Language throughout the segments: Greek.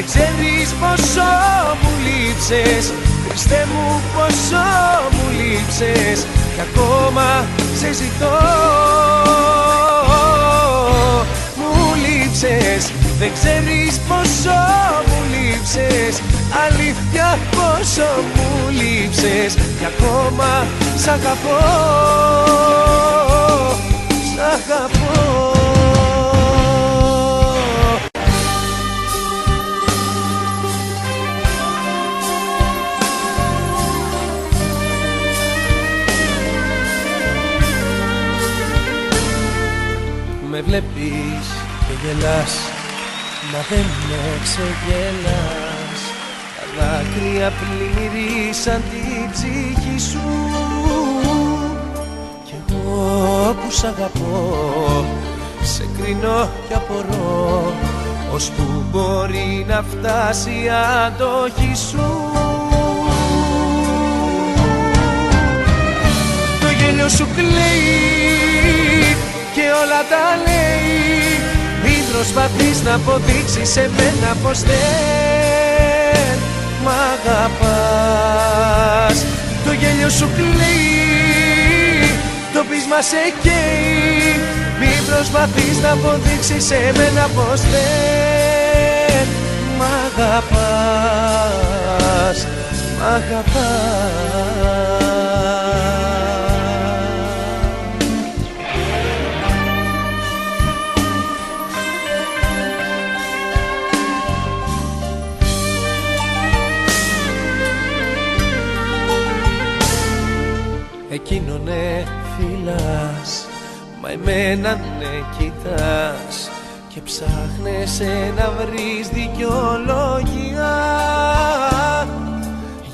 Δεν ξέρεις πόσο μου λείψες, Χριστέ μου πόσο μου λείψες, κι ακόμα σε ζητώ. Μου λείψες, δεν ξέρεις πόσο μου λείψες, αλήθεια πόσο μου λείψες, κι ακόμα σ' αγαπώ, σ' αγαπώ. Με βλέπεις και γελάς, μα δεν με ξεγελάς. Τα δάκρυα πλημμυρίσαν την ψυχή σου, κι εγώ που σ' αγαπώ σε κρίνω κι απορώ, ως που μπορεί να φτάσει η αντοχή σου. Το γέλιο σου κλαίει και όλα τα λέει, μην προσπαθείς να αποδείξεις σε μένα πως δεν μ' αγαπάς. Το γέλιο σου κλαίει, το πείσμα σε καίει, μην προσπαθείς να αποδείξεις σε μένα πως δεν μ' αγαπάς, μ' αγαπάς. Εκείνο ναι φυλάς, μα εμένα ναι κοιτάς, και ψάχνεσαι να βρεις δικαιολογία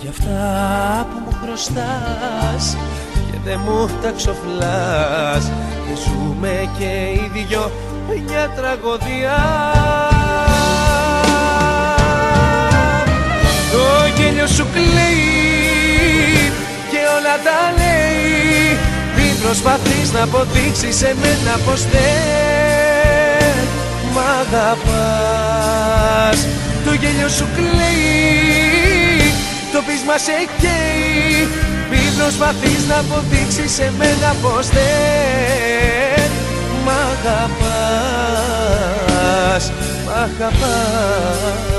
για αυτά που μου χρωστάς και δεν μου τα ξοφλάς, και ζούμε και οι δυο μια τραγωδία. Το γέλιο σου κλαίει και όλα τα λέει, μην προσπαθείς να αποδείξεις σε μένα πως δεν μ' αγαπάς. Το γέλιο σου κλαίει, το πείσμα σε καίει, μην προσπαθείς να αποδείξεις σε μένα πως δεν μ' αγαπάς, μ' αγαπάς.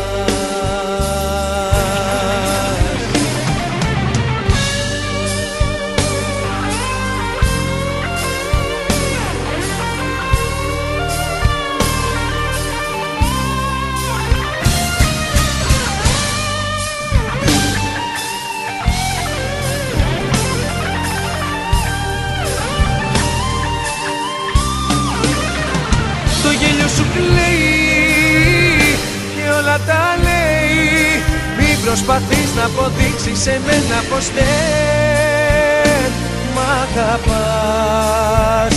Το γέλιο σου κλαίει και όλα τα λέει, μην προσπαθείς να αποδείξεις σε μένα πως δεν μ' αγαπάς.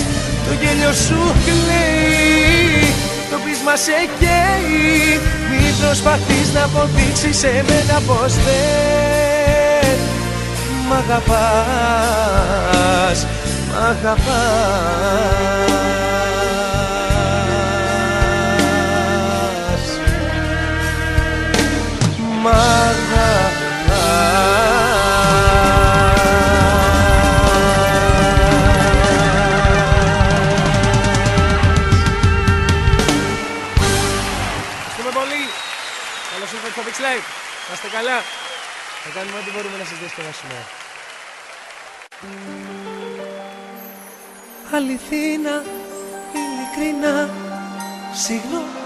Το γέλιο σου κλαίει, το πείσμα σε καίει, μην προσπαθείς να αποδείξεις σε μένα πως δεν μ' αγαπάς, μ' αγαπάς. Μ' αγαπάς. Ευχαριστούμε πολύ. Καλώς ήρθατε στο Big Live. Να είστε καλά. Θα κάνουμε ό,τι μπορούμε να σας διασκεδάσουμε. Αληθίνα, ειλικρινά, συγγνώμη,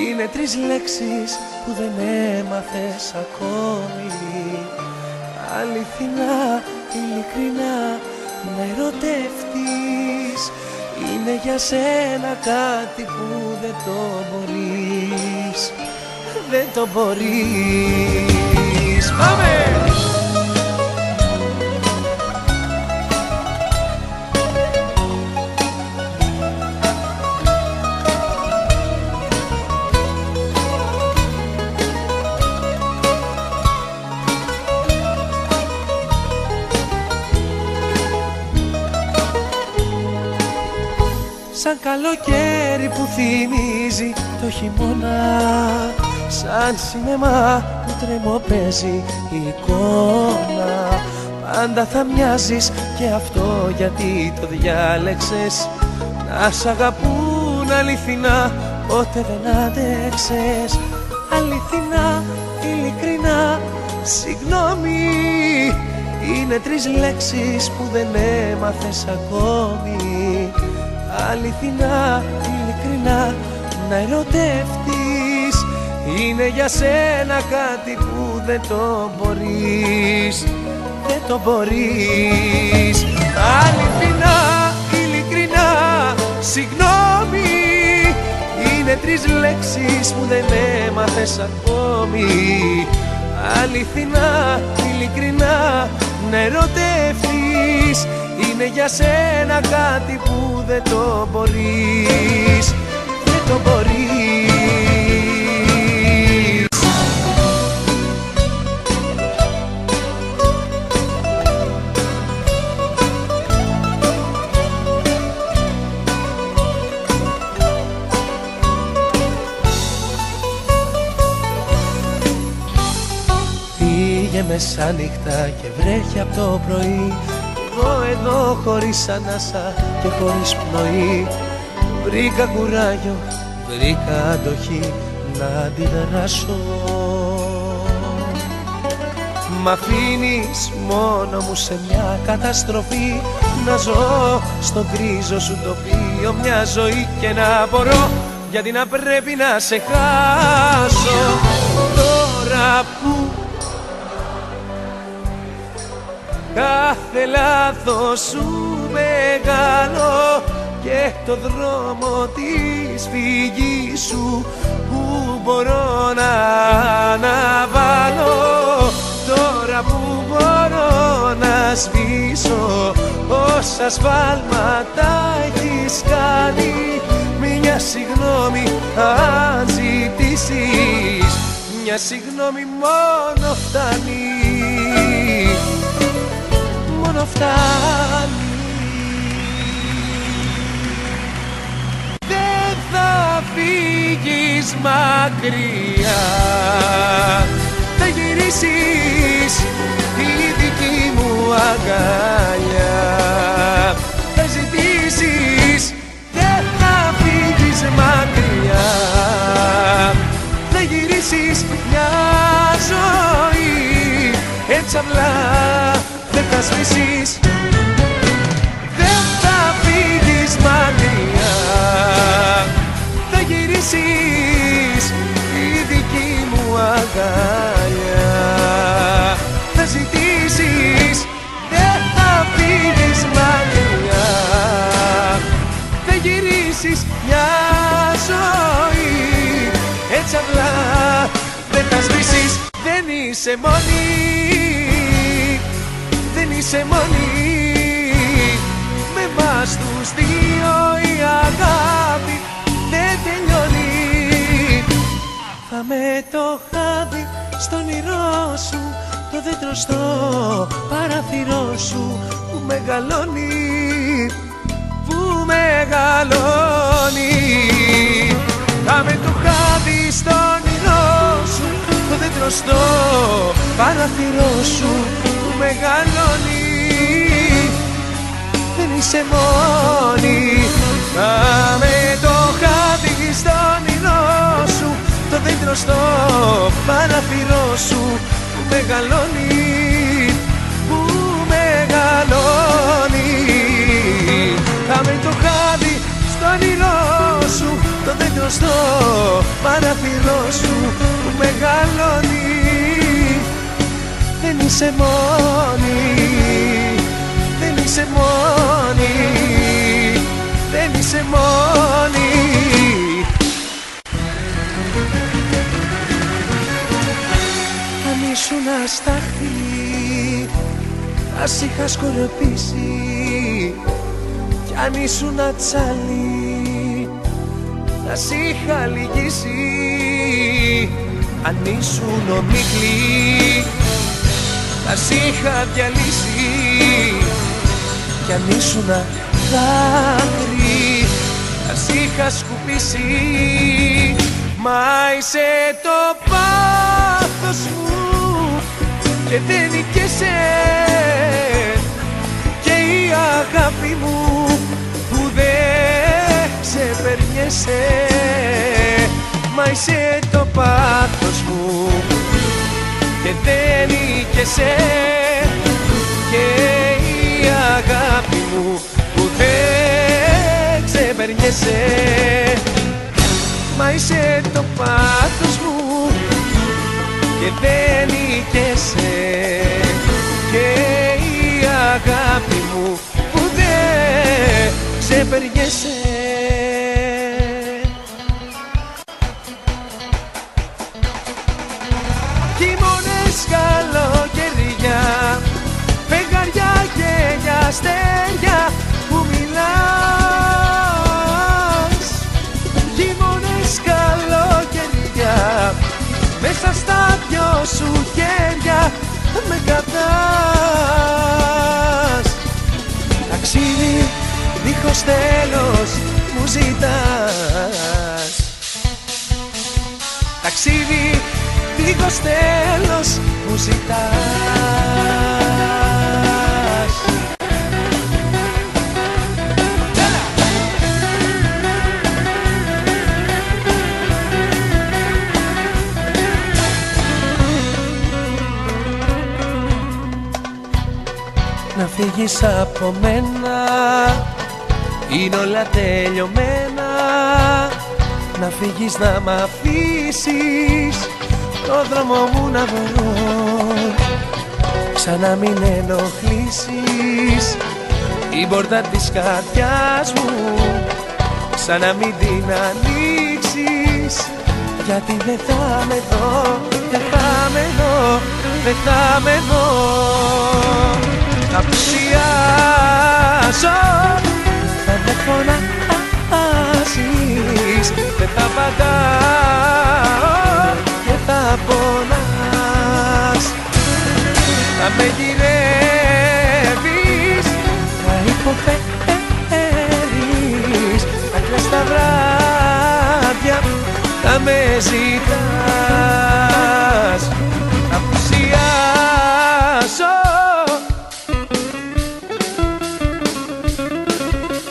είναι τρεις λέξεις που δεν έμαθες ακόμη. Αληθινά, ειλικρινά, να ερωτεύτης, είναι για σένα κάτι που δεν το μπορείς, δεν το μπορείς. Πάμε! Σαν καλοκαίρι που θυμίζει το χειμώνα, σαν σινεμά που τρέμω παίζει η εικόνα. Πάντα θα μοιάζεις και αυτό γιατί το διάλεξες, να σ' αγαπούν αληθινά, ποτέ δεν άντεξες. Αληθινά, ειλικρινά, συγγνώμη, είναι 3 λέξεις που δεν έμαθες ακόμη. Αληθινά, ειλικρινά, να ερωτεύτης, είναι για σένα κάτι που δεν το μπορείς, δεν το μπορείς. Αληθινά, ειλικρινά, συγγνώμη, είναι 3 λέξεις που δεν έμαθες ακόμη. Αληθινά, ειλικρινά, να ερωτεύτης, είναι για σένα κάτι που δεν το μπορείς, δεν το μπορείς. Πήγε μεσάνυχτα και βρέχει από το πρωί, εγώ εδώ χωρίς ανάσα και χωρίς πνοή. Βρήκα κουράγιο, βρήκα αντοχή να αντιδράσω. Μ' αφήνεις μόνο μου σε μια καταστροφή, να ζω στο γκρίζο σου τοπίο μια ζωή και να μπορώ, γιατί να πρέπει να σε χάσω. Τώρα που κάθε λάθος σου μεγάλο και το δρόμο της φυγής σου που μπορώ να αναβάλω, τώρα που μπορώ να σβήσω όσα σφάλματα έχεις κάνει, μια συγγνώμη αν ζητήσεις, μια συγγνώμη μόνο φτάνει, μόνο φτάνει. Δεν θα φύγεις μακριά, θα γυρίσεις τη δική μου αγκαλιά, θα ζητήσεις. Δεν θα φύγεις μακριά, θα γυρίσεις μια ζωή, έτσι απλά δεν θα σβήσεις. Δεν θα φύγεις μακριά, θα γυρίσεις η δική μου αγκαλιά, θα ζητήσεις. Δεν θα φύγεις μακριά, θα γυρίσεις μια ζωή, έτσι απλά δεν θα σβήσεις. Δεν είσαι μόνη, δεν είσαι μόνη, με μας τους δύο η αγάπη δεν τελειώνει. Θα με το χάδι στο όνειρό σου, το δέντρο στο παράθυρό σου που μεγαλώνει, που μεγαλώνει. Θα με το χάδι στο όνειρό σου, το δέντρο στο παράθυρό σου που μεγαλώνει. Δεν είσαι μόνη. Θα με το χάδι στο όνειρό σου, το δέντρο στο παράθυρό σου που μεγαλώνει, που μεγαλώνει. Θα με το χάδι στο όνειρό σου, το δέντρο στο παράθυρό σου που μεγαλώνει. Δεν είσαι μόνη, δεν είσαι μόνη, δεν είσαι μόνη. Αν ήσουν αστάχτη θα σ' είχα σκορπίσει, κι αν ήσουν τσάλι θα σ' είχα λυγίσει. Αν ήσουν ομίχλη θα σ' είχα διαλύσει, κι αν ήσουν δάκρυ θα είχα σκουπίσει. Μα είσαι το πάθος μου και δεν νικέσαι, και η αγάπη μου που δεν ξεπερνιέσαι. Μα είσαι το πάθος μου και δεν νικέσαι, και η αγάπη μου που δεν ξεπερνιέσαι. Μα είσαι το πάθος μου και δεν νικέσαι, και η αγάπη μου που δεν ξεπερνιέσαι. Χειμώνες, καλοκαιριά, φεγγαριά και αστέρια που μιλάς. Χειμώνες, καλοκαιριά, μέσα στα δυο σου χέρια με κρατάς. Ταξίδι δίχως τέλος μου ζητάς, ταξίδι δίχως τέλος μου ζητάς. Να φύγεις από μένα, είναι όλα τελειωμένα. Να φύγεις, να μ' αφήσεις το δρόμο μου να βρω, ξανά μην ενοχλήσεις την πόρτα της καρδιάς μου, ξανά μην την ανοίξεις, γιατί δεν θα με δω, δεν θα με δω, δεν θα με δω. Θα πλησιάσω, θα με φωνάζεις, δεν θα απαντάω και θα πονάς. Θα με γυρεύεις, θα υποφέρεις, θα κλαις τα βράδια, θα με ζητάς. Θα πλησιάσω,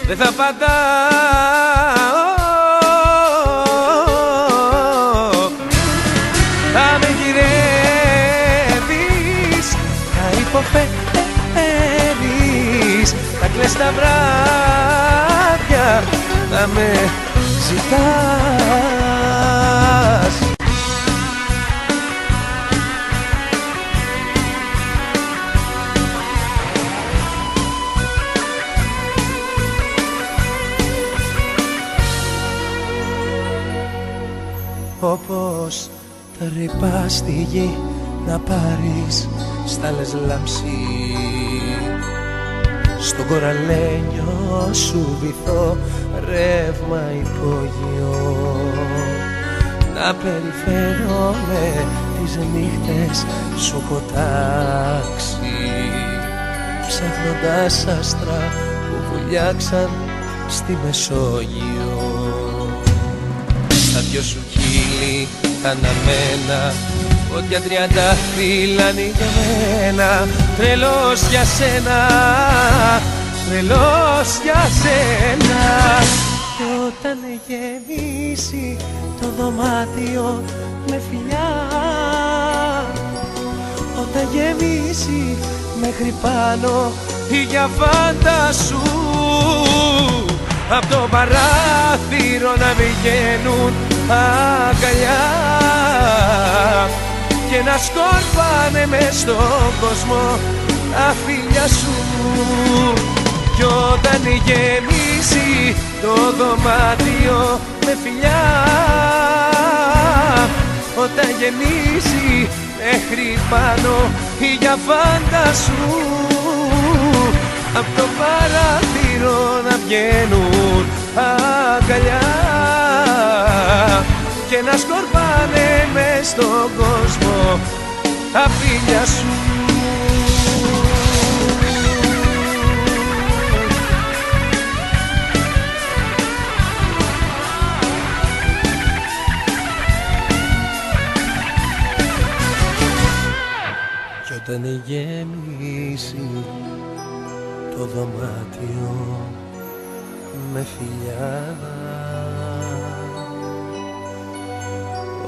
δεν θα απαντάω, θα με γυρεύεις, θα υποφέρεις, θα κλαις τα βράδια, θα με ζητάς. Όπως τα ρηπά στη γη να πάρεις στάλες λάμψη, στον κοραλένιο σου βυθό ρεύμα υπόγειο, να περιφέρομαι τις νύχτες σου κοτάξει, ψάχνοντας άστρα που βουλιάξαν στη Μεσόγειο. Στα δυο σου χείλη τα αναμένα, φωτιά 30 φύλλανε για μένα. Τρελός για σένα, τρελός για σένα. Και όταν γεμίσει το δωμάτιο με φιλιά, όταν γεμίσει μέχρι πάνω η γιαβάντα σου, απ' το παράθυρο να βγαίνουν αγκαλιά και να σκορπάνε μες στον κόσμο τα φιλιά σου. Κι όταν γεμίσει το δωμάτιο με φιλιά, όταν γεμίσει μέχρι πάνω η γιαβάντα σου, απ' το παράθυρο να βγαίνουν αγκαλιά και να σκορπάνε μες στον κόσμο τα φιλιά σου. όταν γεμίσει το δωμάτιο με φιλιά,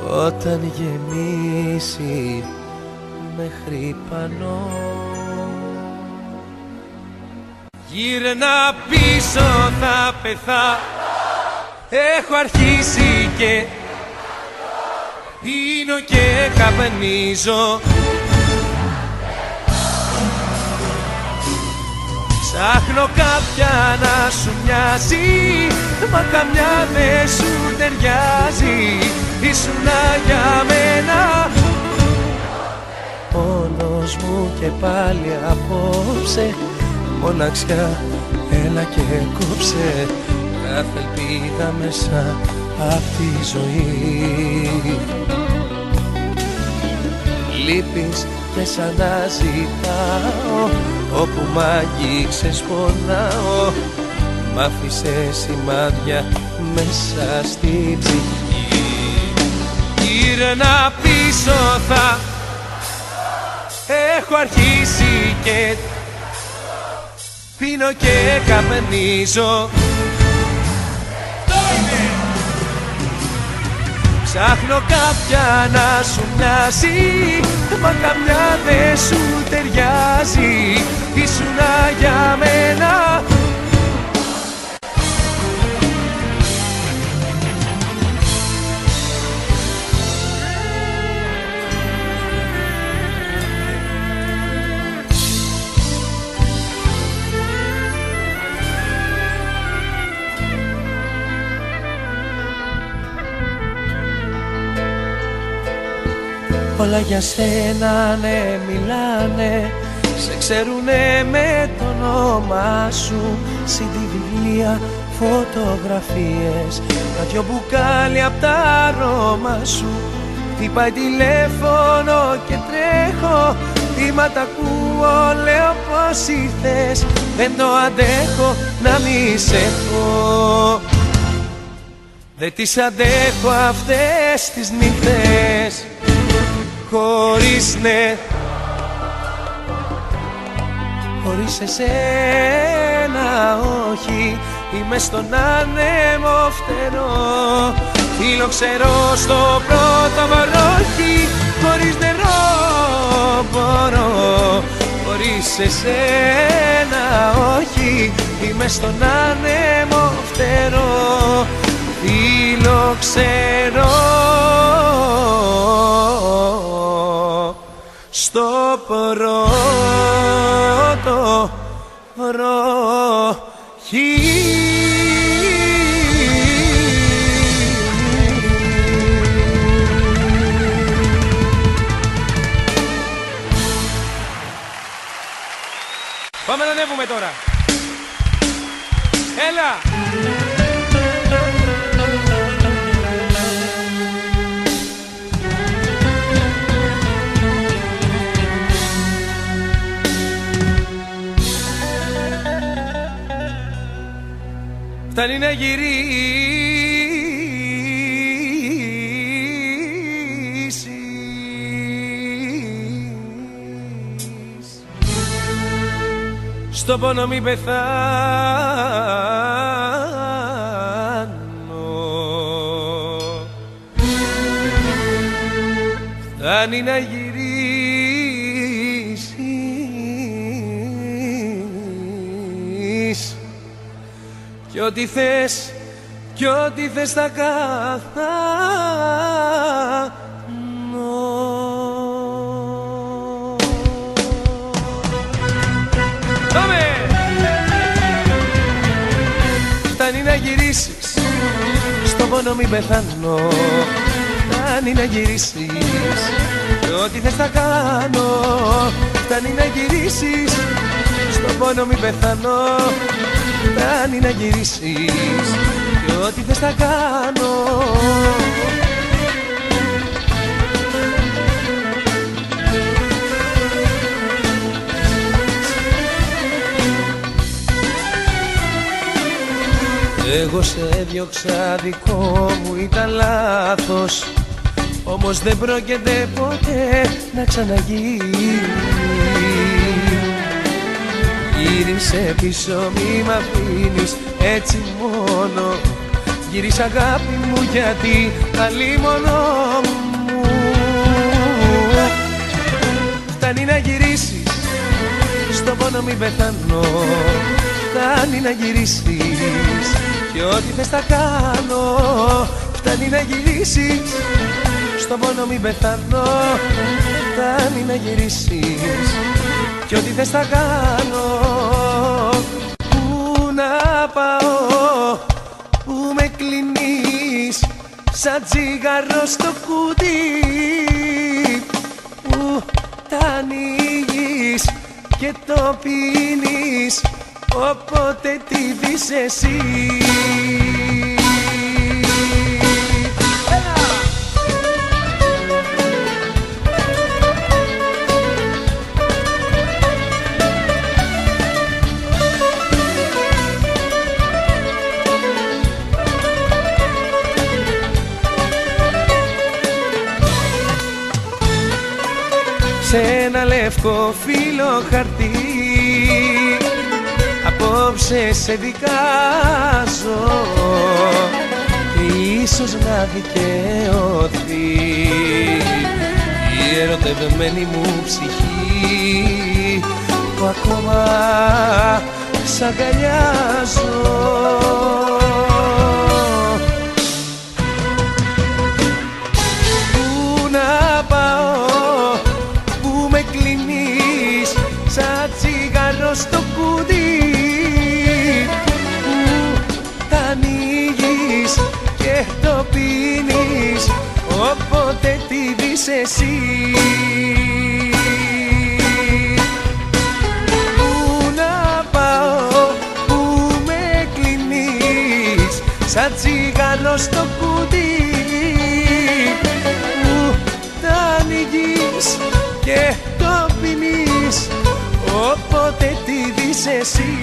όταν γεμίσει μέχρι πανώ. Γύρνα πίσω θα πεθά, έχω αρχίσει και πίνω και καπνίζω. Ψάχνω κάποια να σου μοιάζει, μα καμιά δεν σου ταιριάζει. Ήσουνα για μένα μόνος μου και πάλι απόψε. Μοναξιά, έλα και κόψε κάθε ελπίδα μέσα απ' τη ζωή. Λείπεις και σαν να ζητάω, όπου μ' αγγίξες πονάω. Μ' άφησες σημάδια μέσα στη ψυχή. Γύρνα πίσω θα έχω αρχίσει και πίνω και καπνίζω. Ψάχνω κάποια να σου μοιάζει, μα καμιά δεν σου ταιριάζει. Ήσουνα για μένα όλα για σένα, ναι, μιλάνε. Σε ξέρουνε με το όνομα σου. CD, βιβλία, φωτογραφίες, τα δυο μπουκάλια απ' τα αρώμα σου. Χτυπάει τηλέφωνο και τρέχω, βήματα ακούω, λέω πως ήρθες. Δεν το αντέχω να μη σε έχω, δεν τις αντέχω αυτές τις νύχτες χωρίς ναι, χωρίς εσένα όχι. Είμαι στον άνεμο φτερό, φιλοξερώ στο πρώτο βροχή. Χωρίς νερό μπορώ, χωρίς εσένα όχι. Είμαι στον άνεμο φτερό, φιλοξερώ στο πρώτο βροχή. Πάμε να ανέβουμε τώρα. Έλα! Φτάνει να γυρίσεις στον πόνο μη πεθάνω. Φτάνει να γυρίσεις κι ό,τι θες, κι ό,τι θες θα κάνω. Πάμε! Φτάνει να γυρίσεις, στον πόνο μην πεθάνω. Φτάνει να γυρίσεις, κι ό,τι θες θα κάνω. Φτάνει να γυρίσεις, στον πόνο μην πεθάνω. Φτάνει να γυρίσεις κι ό,τι θες θα κάνω. Εγώ σε διώξα, δικό μου ήταν λάθος, όμως δεν πρόκειται ποτέ να ξαναγίνει. Γύρισε πίσω, μη μ' αφήνεις έτσι μόνο. Γύρισε αγάπη μου, γιατί αλίμονο μου. Φτάνει να γυρίσεις, στον πόνο μην πεθάνω. Φτάνει να γυρίσεις και ό,τι θες θα κάνω. Φτάνει να γυρίσεις, στον πόνο μην πεθάνω. Φτάνει να γυρίσεις και ό,τι θες θα κάνω. Πού να πάω, πού με κλείνεις σαν τσιγάρο στο κουτί. Πού τα ανοίγεις και το πίνεις όποτε τη δεις εσύ. Σε ένα λευκό φύλλο χαρτί απόψε σε δικάζω, ίσως να δικαιωθεί η ερωτευμένη μου ψυχή που ακόμα σ' αγκαλιάζω. Πού να πάω, πού με κλείνεις σαν τσιγάρο στο κουτί. Πού τα ανοίγεις και το πίνεις όποτε τη δεις εσύ. Πού να πάω, πού με κλείνεις σαν τσιγάρο στο κουτί. Πού τα ανοίγεις και το πίνεις όποτε τη δεις εσύ.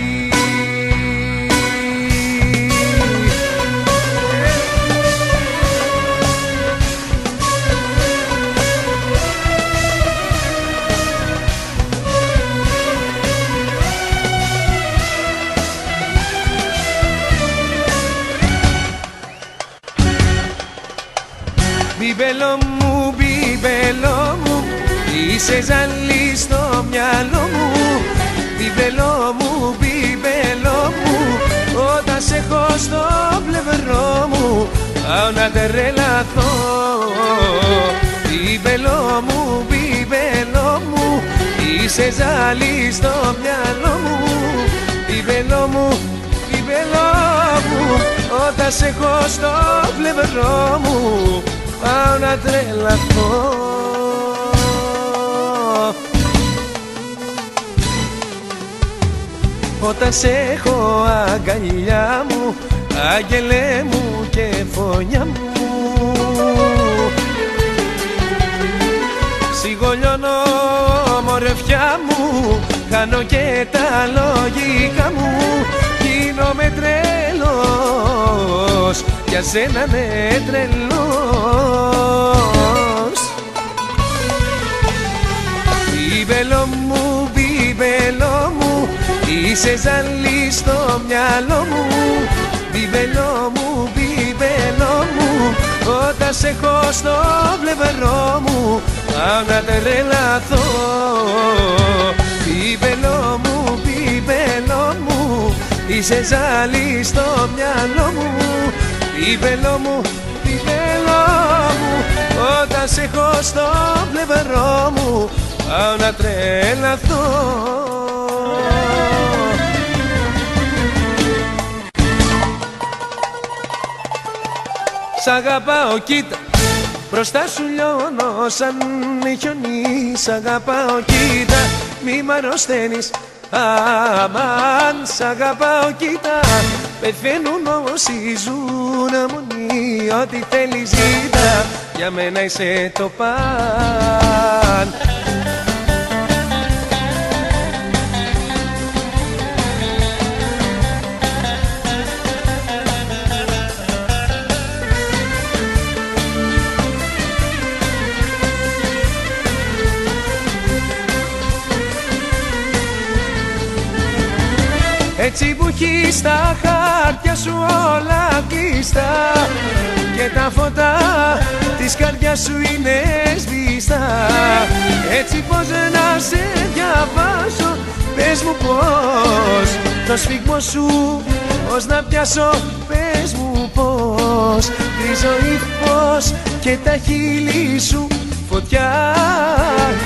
Μπιμπέλο μου, μπιμπέλο μου, είσαι ζαλί στο μυαλό μου. Μπιμπέλο μου, μπιμπέλο μου, όταν σε έχω στο πλευρό μου πάω να τρελαθώ. Μπιμπέλο μου, μπιμπέλο μου, είσαι ζαλί στο μυαλό μου. Μπιμπέλο μου, μπιμπέλο μου, όταν σε έχω στο πλευρό μου πάω να τρελαθώ. Όταν σε έχω αγκαλιά μου, άγγελε μου και φωνιά μου, σιγολιώνω μορφιά μου, χάνω και τα λογικά μου. Γίνομαι τρελός, για σένα ναι τρελός. Μπιμπέλο μου, μπιμπέλο μου, είσαι ζαλί στο μυαλό μου. Μπιμπέλο μου, μπιμπέλο μου, όταν σε έχω στο πλευρό μου πάω να τρελαθώ. Μπιμπέλο μου, μπιμπέλο μου, είσαι ζαλί στο μυαλό μου. Μπιμπέλο μου, μπιμπέλο μου, όταν σε έχω στο πλευρό μου πάω να τρελαθώ. Σ' αγαπάω, κοίτα, μπροστά σου λιώνω σαν χιονί. Σ' αγαπάω, κοίτα, μη μ' αρρωσταίνεις, αμάν. Σ' αγαπάω, κοίτα, πεθαίνουν όσοι ζουν αμονή. Ό,τι θέλεις ζήτα, για μένα είσαι το παν. Έτσι που έχεις τα χάρτια σου όλα κλειστά και τα φώτα της καρδιάς σου είναι σβηστά. Έτσι πως να σε διαβάσω, πες μου πως το σφίγμο σου πως να πιάσω, πες μου πως τη ζωή φως και τα χείλη σου φωτιά.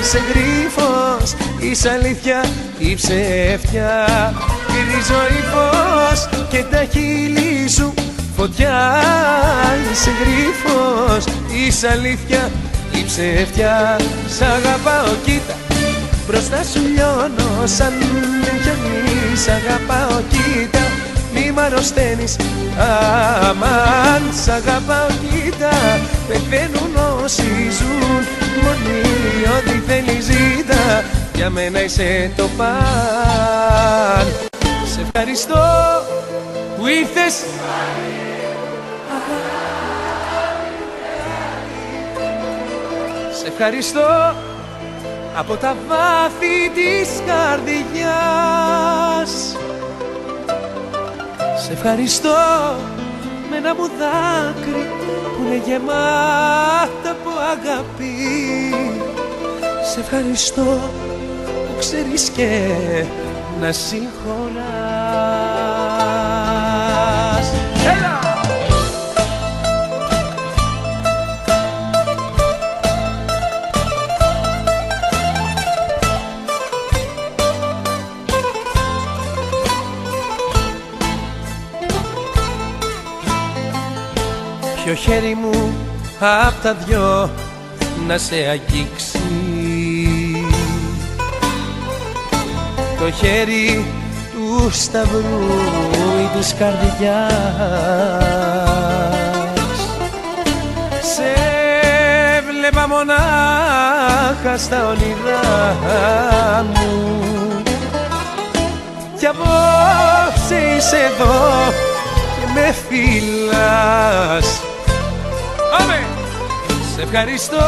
Είσαι γρίφος, είσαι αλήθεια ή ψεύτια. Τη ζωή φως και τα χείλη σου φωτιά. Είσαι γρίφος, είσαι αλήθεια ή ψεύτια. Σ' αγαπάω κοίτα, μπροστά σου λιώνω σαν πιονί. Σ' αγαπάω κοίτα, μη μ' αρρωσταίνεις αμάν. Σ' αγαπάω κοίτα, πεθαίνουν όσοι ζουν μόνοι. Ό,τι θέλεις ζήτα, για μένα είσαι το παν. Σε ευχαριστώ που ήρθες. Σε ευχαριστώ από τα βάθη της καρδιάς. Σε ευχαριστώ με ένα μου δάκρυ που είναι γεμάτα από αγάπη. Σε ευχαριστώ που ξέρεις και να συγχωράς. Έλα! Ποιο χέρι μου απ' τα δυο να σε αγγίξει, το χέρι του σταυρού ή της καρδιάς. Σε βλέπα μονάχα στα όνειρά μου κι απόψε είσαι εδώ και με φυλάς. Πάμε! Σε ευχαριστώ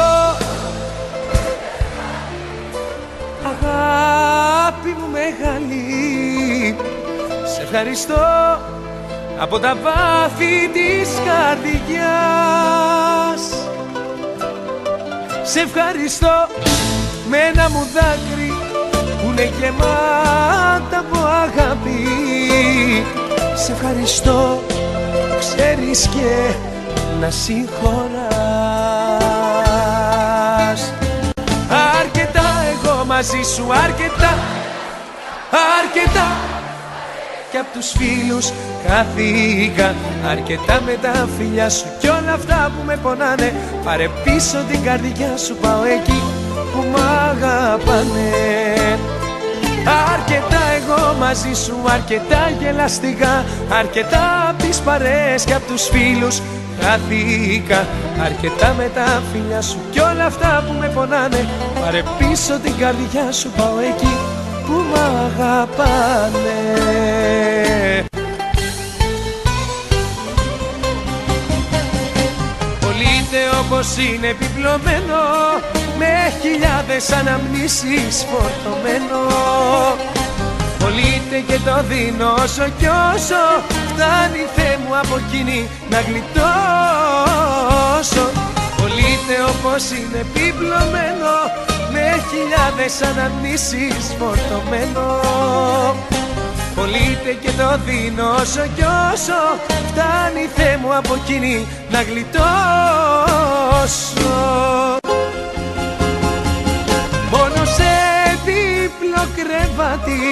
αγάπη μου μεγάλη. Σε ευχαριστώ από τα βάθη της καρδιάς. Σε ευχαριστώ με ένα μου δάκρυ που είναι γεμάτα από αγάπη. Σε ευχαριστώ που ξέρεις και να συγχωράς. Αρκετά εγώ μαζί σου, αρκετά, αρκετά κι απ' τους φίλους χάθηκα. Αρκετά με τα φιλιά σου κι όλα αυτά που με πονάνε. Πάρε πίσω την καρδιά σου, πάω εκεί που μ' αγαπάνε. Αρκετά εγώ μαζί σου, αρκετά γελαστικά. Αρκετά απ' τις παρέες και απ' τους φίλους χάθηκα. Αρκετά με τα φιλιά σου κι όλα αυτά που με πονάνε. Πάρε πίσω την καρδιά σου, πάω εκεί που μ' αγαπάνε. Πολύτε όπως είναι επιπλωμένο, με χιλιάδες αναμνήσεις φορτωμένο. Πολύτε και το δίνω όσο κι όσο φτάνει, Θεέ μου, από εκείνη να γλιτώσω. Πολύτε όπως είναι επιπλωμένο, με χιλιάδες αναμνήσεις φορτωμένο. Πολύτε και το δίνω όσο κι όσο φτάνει, Θεέ μου, από εκείνη να γλιτώσω. Μόνο σε δίπλο κρεβάτι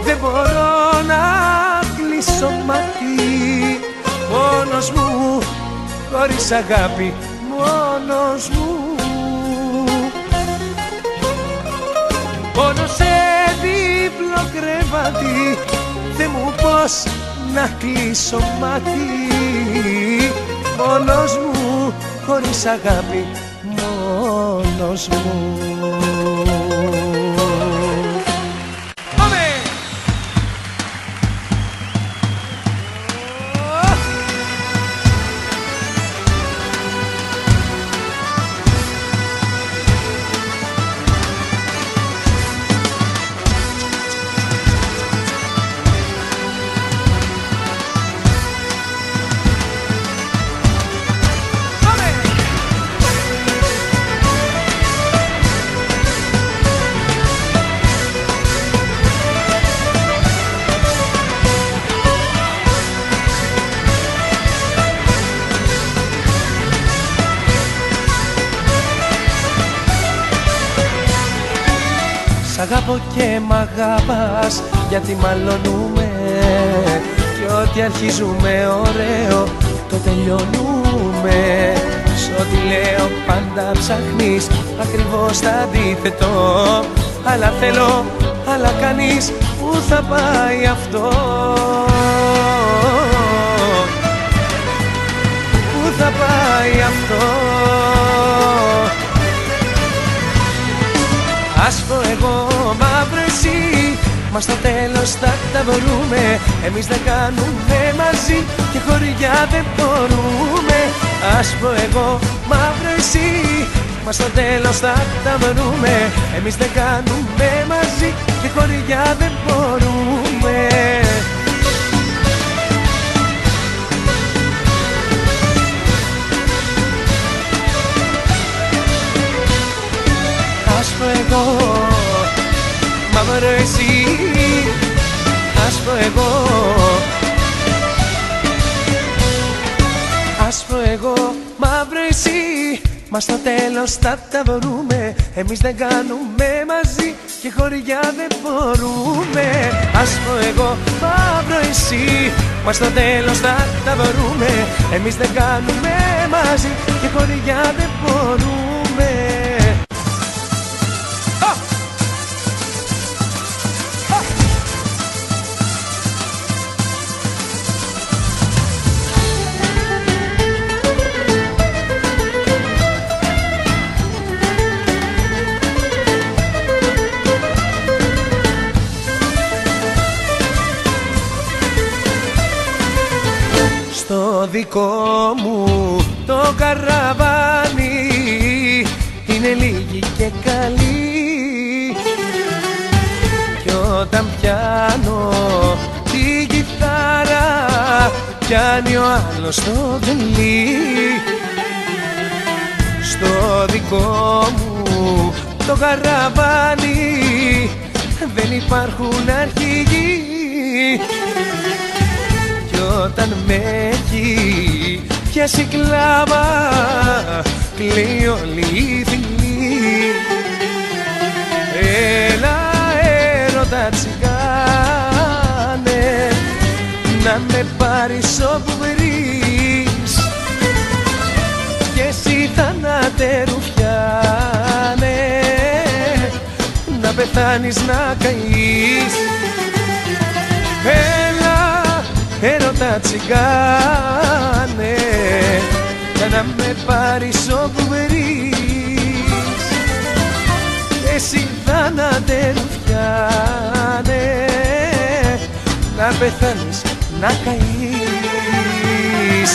δεν μπορώ να κλείσω μάτι. Μόνος μου, χωρίς αγάπη, μόνος μου. Μόνο σε δίπλο κρεβάτι δεν μου πώς να κλείσω μάτι. Μόνος μου, χωρίς αγάπη, μόνος μου. αγαπώ και μ' αγαπάς, γιατί μαλώνουμε κι ό,τι αρχίζουμε ωραίο το τελειώνουμε. Σ' ό,τι λέω πάντα ψάχνεις ακριβώς το αντίθετο, αλλά θέλω, αλλά κάνεις, πού θα πάει αυτό, πού θα πάει αυτό. Άσπρο εγώ, μαύρο εσύ, μα στο τέλος θα τα βρούμε. Εμείς δεν κάνουμε μαζί και χωριά δεν μπορούμε. Άσπρο εγώ, μαύρο εσύ, μα στο τέλος θα τα βρούμε. Εμείς δεν κάνουμε μαζί και χωριά δεν μπορούμε. Άσπρο εγώ, μαύρο εσύ, άσπρο εγώ, άσπρο εγώ, μαύρο εσύ, μα στο τέλος θα τα βρούμε. Εμείς δεν κάνουμε μαζί και χωριά δεν μπορούμε. Άσπρο εγώ, μαύρο εσύ, μα στο τέλος θα τα βρούμε. Εμείς δεν κάνουμε μαζί και χωριά δεν μπορούμε. Στο δικό μου το καραβάνι είναι λίγοι και καλοί, κι όταν πιάνω την κιθάρα πιάνει ο άλλος το βελί. Στο δικό μου το καραβάνι δεν υπάρχουν αρχηγοί, όταν με έχει πιάσει κλάμα κλαίει όλη η δειλή. Έλα έρωτα τσιγάνε, να με πάρεις όπου βρεις, και εσύ θανάτε ρουφιάνε, να πεθάνεις να καείς. Έρωτα τσιγκάνε, να με πάρεις όπου βρεις, εσύ θάνατε ρουφιάνε, να πεθάνεις να καείς.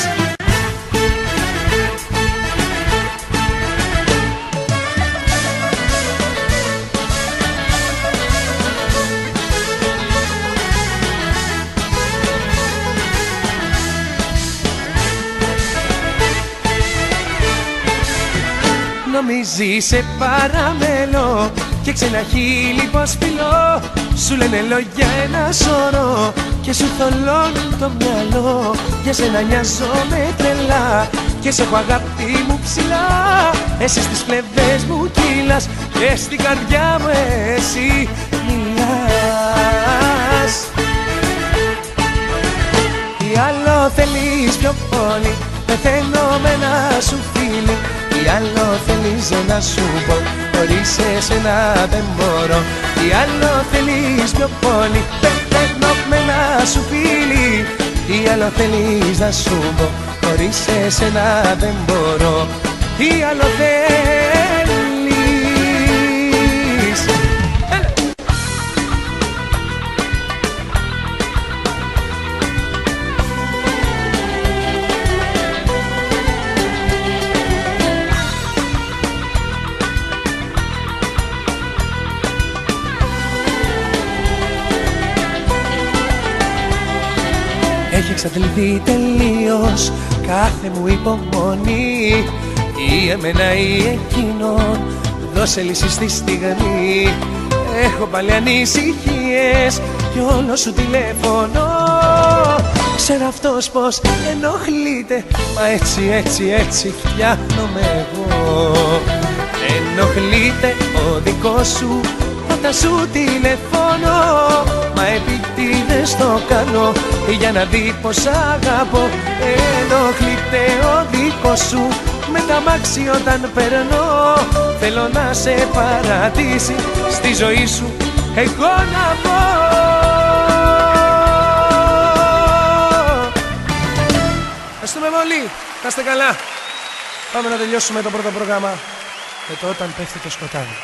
Νομίζεις σε παραμέλω και ξένα χείλη πως φιλώ, σου λένε λόγια ένα σωρό και σου θολώνουν το μυαλό. Για σένα νοιάζομαι τρελά και σε έχω αγάπη μου ψηλά. Εσύ στις πλευρές μου κύλας και στην καρδιά μου εσύ μιλάς. Τι άλλο θέλεις πιο πολύ, πεθαίνω με ένα σου φίλι. Τι άλλο θέλεις να σου πω, χωρίς εσένα δεν μπορώ. Τι άλλο θέλεις πιο πολύ, πεθαίνω με ένα σου φίλι. Τι άλλο θέλεις να σου πω, χωρίς εσένα δεν μπορώ. Τι άλλο θέλεις. Έχει εξαντληθεί τελείως κάθε μου υπομονή, ή εμένα ή εκείνον, δώσε λύση στη στιγμή. Έχω πάλι ανησυχίες κι όλο σου τηλέφωνο. Ξέρω αυτός πως ενοχλείται, μα έτσι φτιάχνομαι εγώ. Ενοχλείται ο δικός σου ο να σου τηλεφώνω, μα επίτηδες το κάνω για να δει πως αγαπώ. Ενοχλείται ο δικός σου με τα μάξι όταν περνώ. Θέλω να σε παρατήσει στη ζωή σου εγώ να πω. Ευχαριστούμε πολύ, να είστε καλά. Πάμε να τελειώσουμε το πρώτο πρόγραμμα με το Όταν πέφτει το σκοτάδι.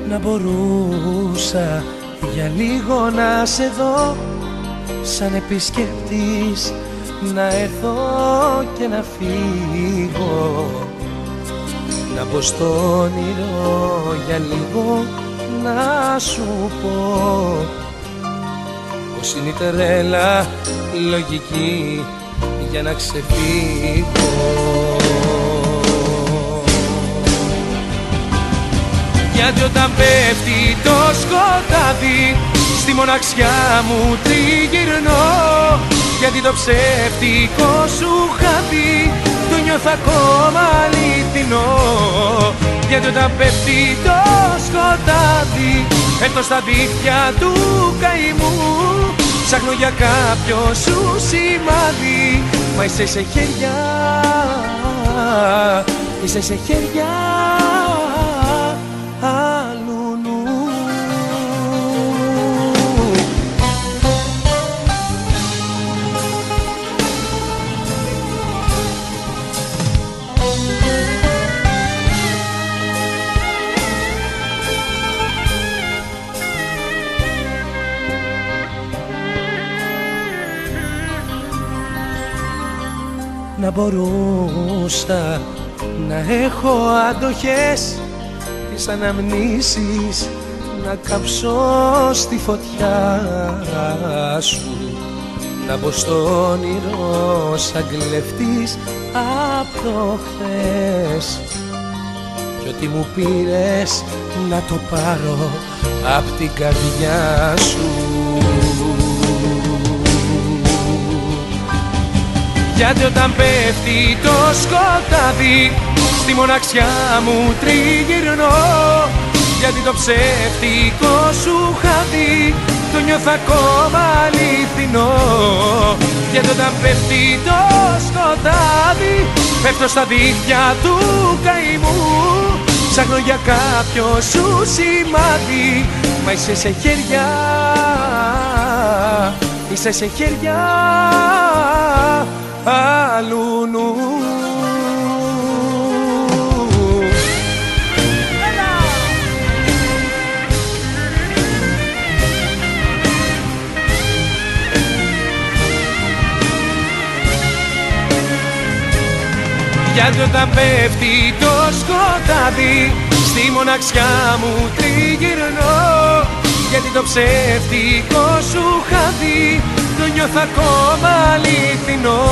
Να μπορούσα για λίγο να σε δω σαν επισκέπτης, να έρθω και να φύγω, να μπω στο όνειρο για λίγο, να σου πω πως είναι η τρέλα λογική για να ξεφύγω. Γιατί όταν πέφτει το σκοτάδι στη μοναξιά μου τριγυρνώ, γιατί το ψεύτικο σου χάδι το νιώθω ακόμα αληθινό. Γιατί όταν πέφτει το σκοτάδι έρθω στα δίχτυα του καημού, ψάχνω για κάποιο σου σημάδι, μα είσαι σε χέρια, είσαι σε χέρια αλλού. Να μπορούσα να έχω αντοχές τις αναμνήσεις, να κάψω στη φωτιά σου, να μπω στο όνειρο σαν κλεφτής απ' το χθες, κι ό,τι μου πήρες να το πάρω απ' την καρδιά σου. Γιατί όταν πέφτει το σκοτάδι στη μοναξιά μου τριγυρνώ, γιατί το ψεύτικο σου χάδι το νιώθω ακόμα αληθινό. Γιατί όταν πέφτει το σκοτάδι πέφτω στα δίχτυα του καημού, ψάχνω για κάποιο σου σημάδι, μα είσαι σε χέρια, είσαι σε χέρια αλλού. Γιατί όταν πέφτει το σκοτάδι στη μοναξιά μου τριγυρνώ, γιατί το ψεύτικο σου χάδι το νιώθω ακόμα αληθινό.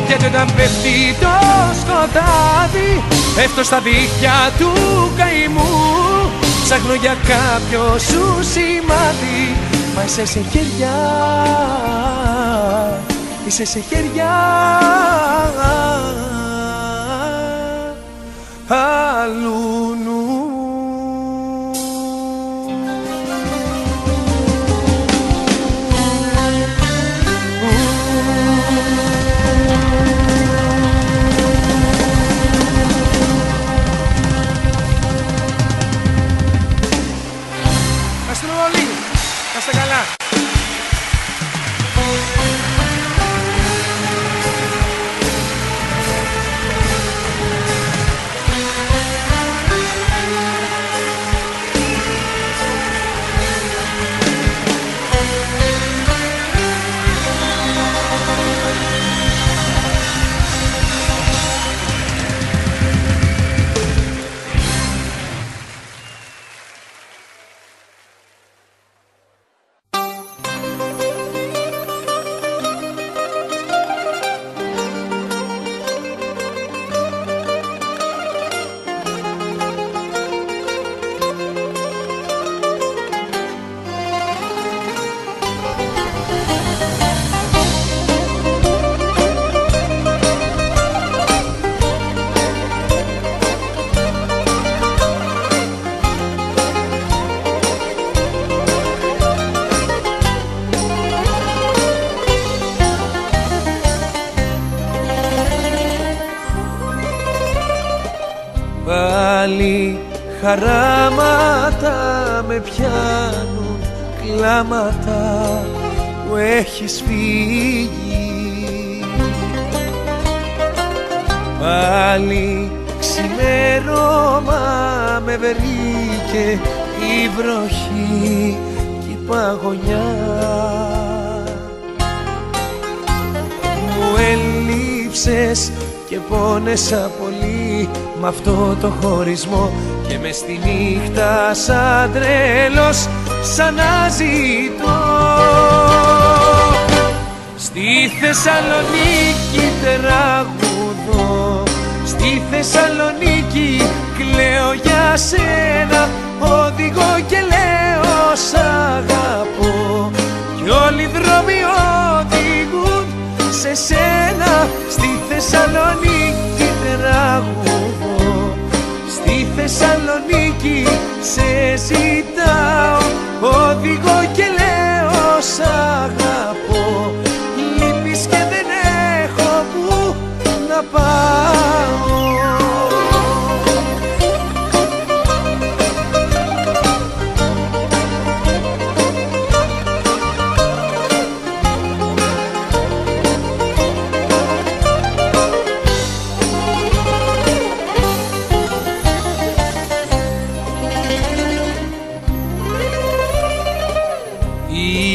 Γιατί όταν πέφτει το σκοτάδι πέφτω στα δίχτυα του καημού, ψάχνω για κάποιο σου σημάδι, μα είσαι σε χέρια, είσαι σε χέρια αλλού. Ευχαριστούμε πολύ. Να είστε καλά. Πάλι χαράματα με πιάνουν, κλάματα που έχεις φύγει. Πάλι ξημέρωμα με βρήκε η βροχή και η παγωνιά. Μου έλειψες και πόνεσα πολύ μ' αυτό το χωρισμό και μες στη νύχτα σαν τρέλος σαν να ζητώ. Στη Θεσσαλονίκη τραγουδώ, στη Θεσσαλονίκη κλαίω για σένα, οδηγώ και λέω σ' αγαπώ κι όλοι οι δρόμοι οδηγούν σε σένα. Στη Θεσσαλονίκη τραγουδώ, στη Θεσσαλονίκη σε ζητάω, οδηγώ και λέω σ' αγαπώ, λείπεις και δεν έχω που να πάω.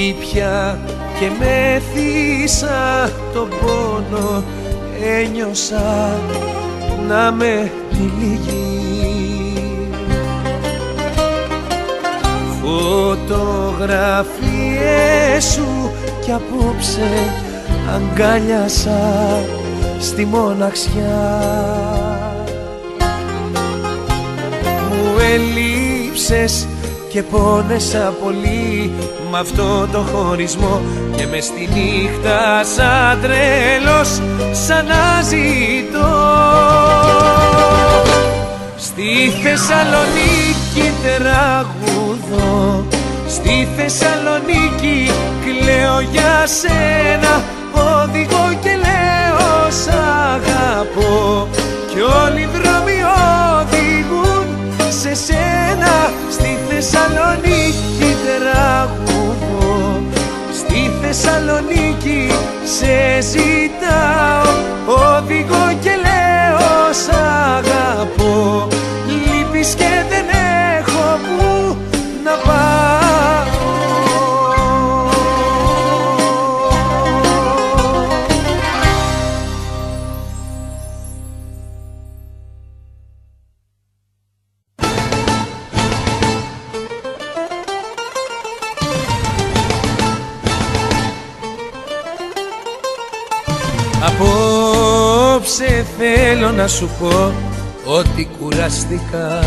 Ήπια και μέθησα τον πόνο, ένιωσα να με τυλίγει. Φωτογραφίες σου κι απόψε αγκάλιασα στη μοναξιά. Μου έλειψες και πόνεσα πολύ μ' αυτό το χωρισμό και μες στη νύχτα σαν τρέλος σαν να ζητώ. Στη Θεσσαλονίκη τραγουδώ, στη Θεσσαλονίκη κλαίω για σένα, οδηγώ και λέω σ' αγαπώ κι όλοι οι δρόμοι οδηγούν σε σένα. Στη Θεσσαλονίκη τραγουδώ, στη Θεσσαλονίκη σε ζητάω, οδηγώ και λέω σ' αγαπώ, λείπεις και δεν έχω που να πάω. Απόψε θέλω να σου πω ότι κουραστικά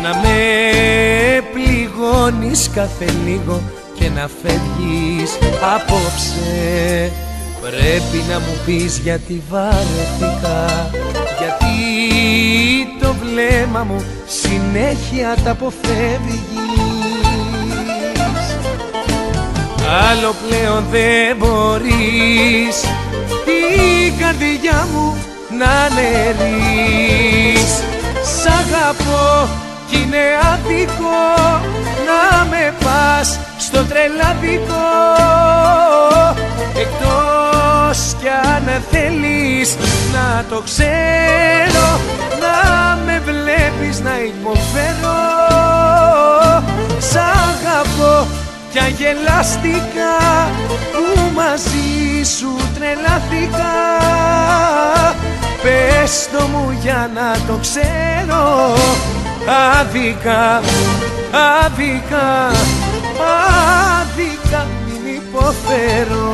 να με πληγώνεις κάθε λίγο και να φεύγεις. Απόψε πρέπει να μου πεις γιατί βαρεθήκα, γιατί το βλέμμα μου συνέχεια τα αποφεύγεις. Άλλο πλέον δεν μπορείς την καρδιά μου να αναιρείς. Σ' αγαπώ κι είναι άδικο να με πας στο τρελαδικό, εκτός κι αν θέλεις να το ξέρω, να με βλέπεις να υποφέρω. Σ' αγαπώ κι αγελαστικά που μαζί σου τρελάθηκα. Πες το μου για να το ξέρω, άδικα, άδικα, άδικα μην υποφέρω.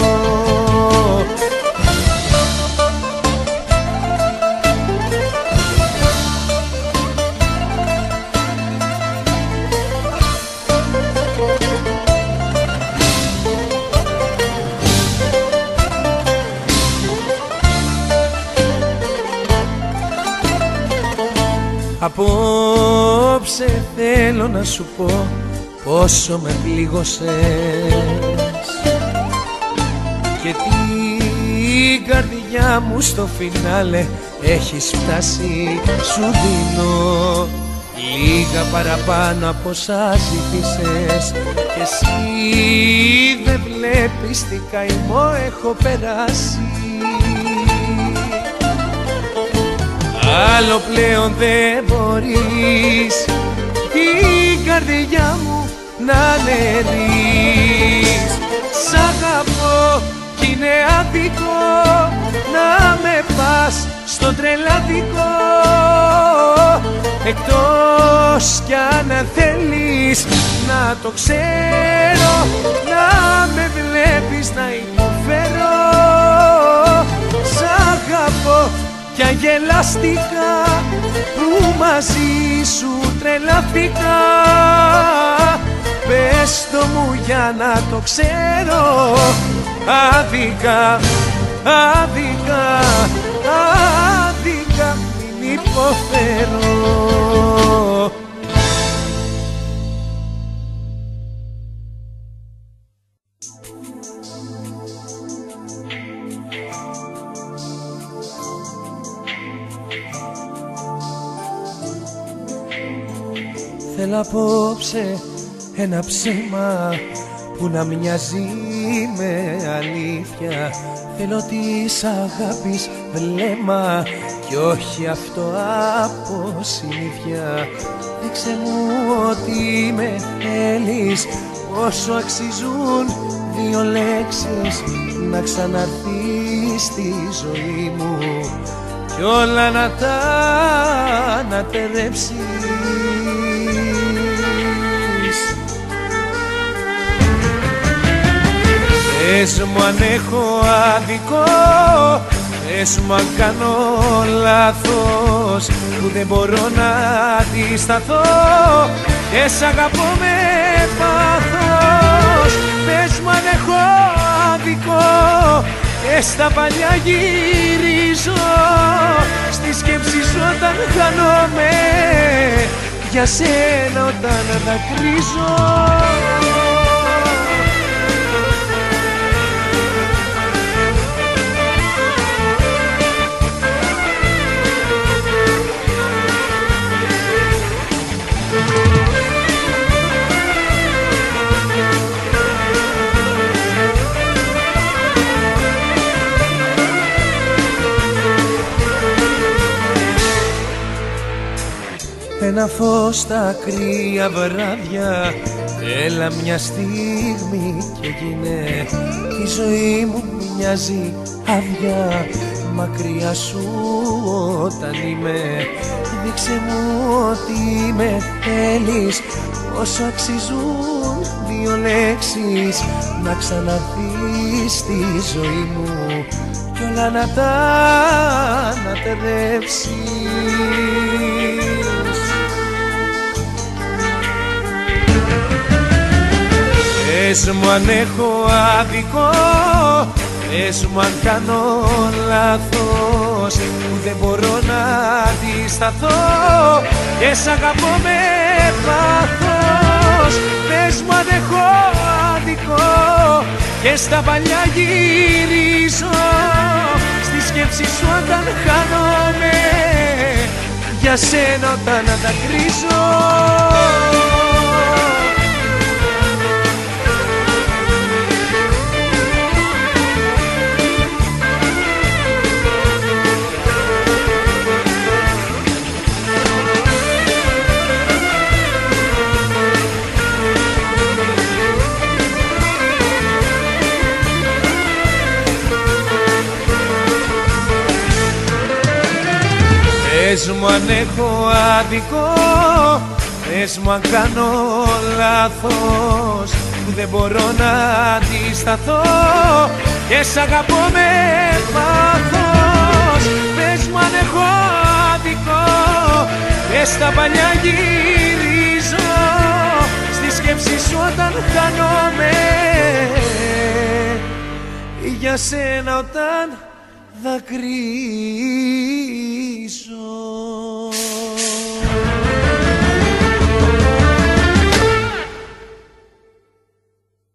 Απόψε θέλω να σου πω πόσο με πλήγωσες και την καρδιά καρδιά μου στο φινάλε έχεις φτάσει. Σου δίνω λίγα παραπάνω από όσα ζήτησες κι εσύ δεν βλέπεις τι καημό έχω περάσει. Άλλο πλέον δεν μπορείς την καρδιά μου να αναιρείς. Σ' αγαπώ κι είναι άδικο να με πας στο τρελαδικό, εκτός κι αν θέλεις να το ξέρω, να με βλέπεις να υποφέρω. Σ' αγαπώ κι αγελαστικά που μαζί σου τρελαθήκα. Πες το μου για να το ξέρω, άδικα, άδικα, άδικα μην υποφέρω. Θέλω απόψε ένα ψέμα που να μοιάζει με αλήθεια. Θέλω της αγάπης βλέμμα κι όχι αυτό από συνήθεια. Δείξε μου ότι με θέλεις, πόσο αξίζουν δύο λέξεις να ξαναρθείς στη ζωή μου κι όλα να τα ανατερέψεις. Πες μου αν έχω άδικο, πες μου αν κάνω λάθος που δεν μπορώ να αντισταθώ και σ' αγαπώ με πάθος. Πες μου αν έχω άδικο και στα παλιά γυρίζω, στη σκέψη σου όταν χάνομαι, για σένα όταν δακρύζω. Ένα φως στα κρύα βράδια, έλα μια στιγμή και γίνε. Η ζωή μου μοιάζει άδεια, μακριά σου όταν είμαι. Δείξε μου ότι με θέλεις, πόσο αξίζουν δύο λέξεις να ξαναρθείς στη ζωή μου κι όλα να τα ανατερέψεις. Πες μου αν έχω άδικο, πες μου αν κάνω λάθος που δεν μπορώ να αντισταθώ και σ' αγαπώ με πάθος. Πες μου αν έχω άδικο και στα παλιά γυρίζω, στη σκέψη σου όταν χάνομαι, για σένα όταν δακρύζω. Πες μου αν έχω άδικο, πες μου αν κάνω λάθος που δεν μπορώ να αντισταθώ και σ' αγαπώ με πάθος. Πες μου αν έχω άδικο και στα παλιά γυρίζω, στη σκέψη σου όταν χάνομαι, για σένα όταν δακρύζω.